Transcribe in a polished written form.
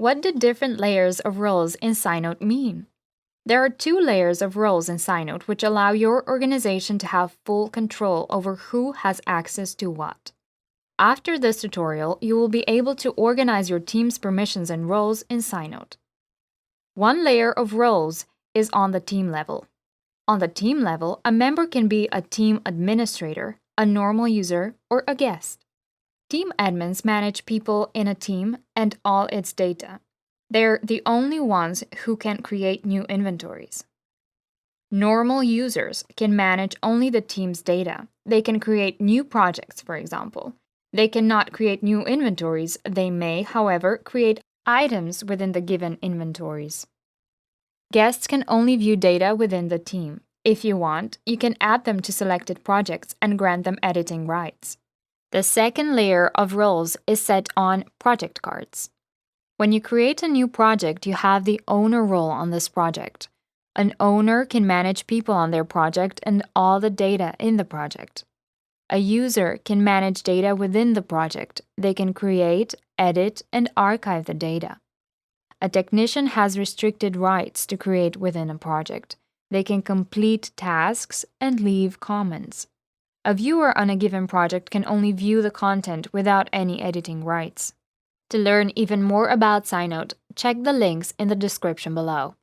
What do different layers of roles in SciNote mean? There are 2 layers of roles in SciNote which allow your organization to have full control over who has access to what. After this tutorial, you will be able to organize your team's permissions and roles in SciNote. One layer of roles is on the team level. On the team level, a member can be a team administrator, a normal user, or a guest. Team admins manage people in a team and all its data. They're the only ones who can create new inventories. Normal users can manage only the team's data. They can create new projects, for example. They cannot create new inventories. They may, however, create items within the given inventories. Guests can only view data within the team. If you want, you can add them to selected projects and grant them editing rights. The second layer of roles is set on project cards. When you create a new project, you have the owner role on this project. An owner can manage people on their project and all the data in the project. A user can manage data within the project. They can create, edit, and archive the data. A technician has restricted rights to create within a project. They can complete tasks and leave comments. A viewer on a given project can only view the content without any editing rights. To learn even more about SciNote, check the links in the description below.